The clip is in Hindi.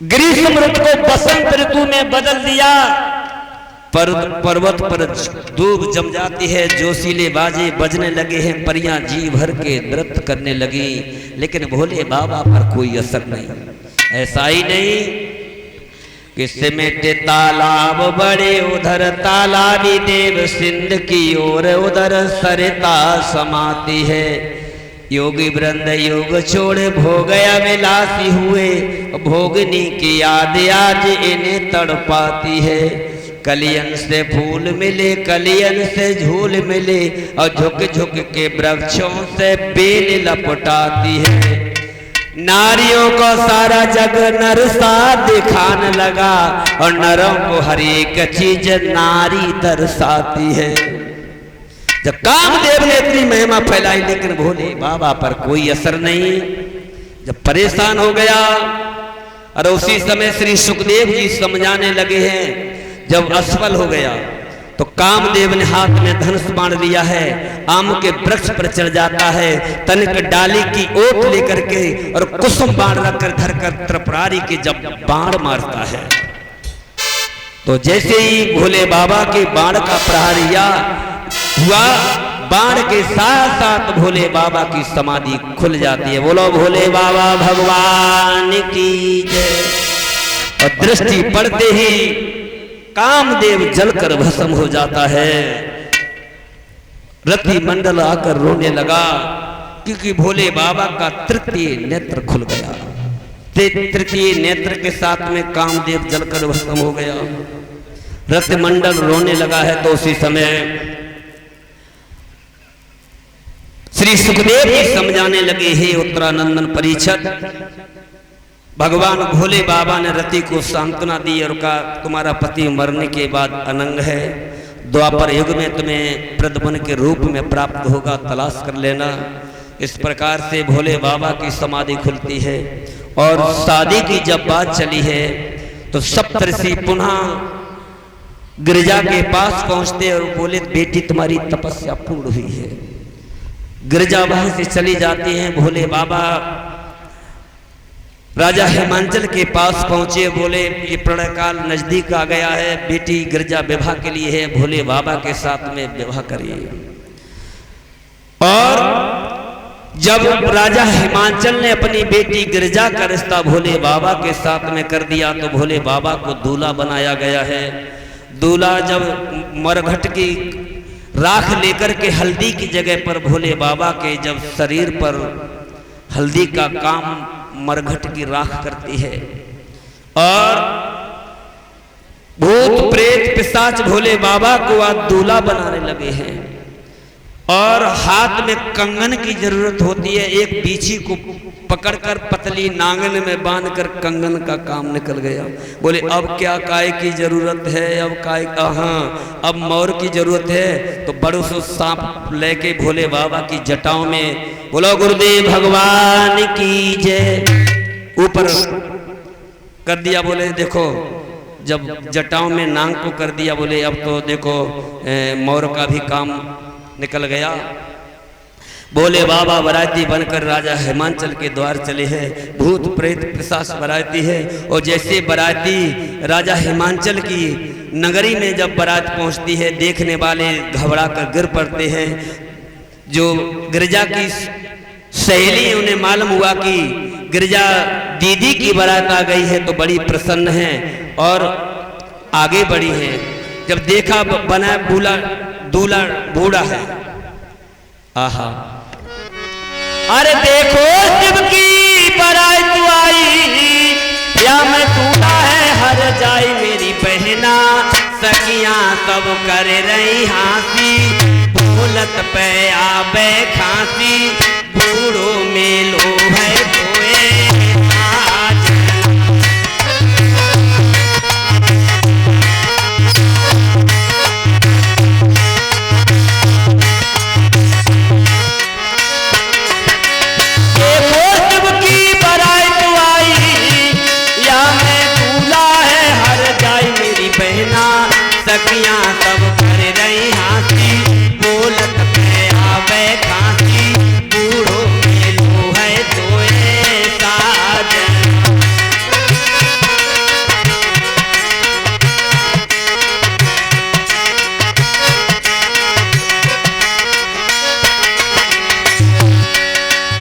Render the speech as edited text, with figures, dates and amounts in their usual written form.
ग्रीष्म ऋतु को बसंत ऋतु में बदल दिया। पर्वत पर धूप जम जाती है, जोशीले बाजे बजने लगे हैं, परियां जी भर के नृत्य करने लगी, लेकिन भोले बाबा पर कोई असर नहीं। ऐसा ही नहीं कि सिमटे तालाब बड़े, उधर तालाबी देव सिंध की ओर, उधर सरिता समाती है। योगी वृंद योग छोड़े भोगया विलासी हुए, भोगनी की याद आज इन्हें तड़पाती है। कलियन से फूल मिले, कलियन से झूल मिले, और झुक झुक के वृक्षों से बेल लपटाती है। नारियों को सारा जग नर सा दिखाने लगा, और नरों को हर एक चीज नारी दर्शाती है। जब कामदेव ने इतनी महिमा फैलाई, लेकिन भोले बाबा पर कोई असर नहीं। जब परेशान हो गया, और उसी समय श्री सुखदेव जी समझाने लगे हैं। जब असफल हो गया तो कामदेव ने हाथ में धनुष बाण लिया है, आम के वृक्ष पर चढ़ जाता है, तनिक डाली की ओट लेकर के और कुसुम बाण रखकर धरकर त्रिपुरारी के जब बाण मारता है, तो जैसे ही भोले बाबा के बाण का प्रहार हुआ, बाण के साथ साथ भोले बाबा की समाधि खुल जाती है। बोलो भोले बाबा भगवान की जय। और दृष्टि पड़ते ही कामदेव जलकर भस्म हो जाता है। रति मंडल आकर रोने लगा, क्योंकि भोले बाबा का तृतीय नेत्र खुल गया। तृतीय नेत्र के साथ में कामदेव जलकर भस्म हो गया। रति मंडल रोने लगा है, तो उसी समय श्री सुखदेव जी समझाने लगे, हे उत्तरानंदन परीक्षित, भगवान भोले बाबा ने रति को सांत्वना दी और कहा, तुम्हारा पति मरने के बाद अनंग है, द्वापर युग में तुम्हें प्रद्युम्न के रूप में प्राप्त होगा, तलाश कर लेना। इस प्रकार से भोले बाबा की समाधि खुलती है। और शादी की जब बात चली है, तो सप्तऋषि पुनः गिरिजा के पास पहुंचते और बोले, बेटी तुम्हारी तपस्या पूर्ण हुई है। गिरिजा वहां से चली जाती हैं। भोले बाबा राजा हिमांचल के पास पहुंचे, बोले ये प्रलय काल नजदीक आ गया है, बेटी गिरिजा विवाह के लिए है, भोले बाबा के साथ में विवाह करिए। और जब राजा हिमांचल ने अपनी बेटी गिरिजा का रिश्ता भोले बाबा के साथ में कर दिया, तो भोले बाबा को दूल्हा बनाया गया है। दूल्हा जब मरघट की राख लेकर के हल्दी की जगह पर भोले बाबा के जब शरीर पर हल्दी का काम मरघट की राख करती है, और भूत प्रेत पिशाच भोले बाबा को आज दूल्हा बनाने लगे हैं। और हाथ में कंगन की जरूरत होती है, एक बीछी को पकड़कर पतली नांगन में बांधकर कंगन का काम निकल गया। बोले अब क्या काय की जरूरत है, अब काय, हाँ अब मोर की जरूरत है। तो बड़ो सो सांप लेके भोले बाबा की जटाओं में, बोलो गुरुदेव भगवान की जय, ऊपर कर दिया। बोले देखो, जब जटाओं में नांग को कर दिया, बोले अब तो देखो मोर का भी काम निकल गया। भोले बाबा बराती बनकर राजा हिमांचल के द्वार चले हैं। भूत प्रेत पिशाच बराती है, और जैसे बराती राजा हिमांचल की नगरी में जब बारात पहुंचती है, देखने वाले घबरा कर गिर पड़ते हैं। जो गिरिजा की सहेली, उन्हें मालूम हुआ कि गिरिजा दीदी की बारात आ गई है, तो बड़ी प्रसन्न है और आगे बढ़ी है। जब देखा बना दूल्हा बूढ़ा है, आहा, अरे देखो शिव की बारात आई, या मैं दूल्हा है हर जाई मेरी बहना, सखियां सब कर रही हंसी, भूलत पे आबे खांसी, बूढ़ो में लो है कोए आज। सखियां सब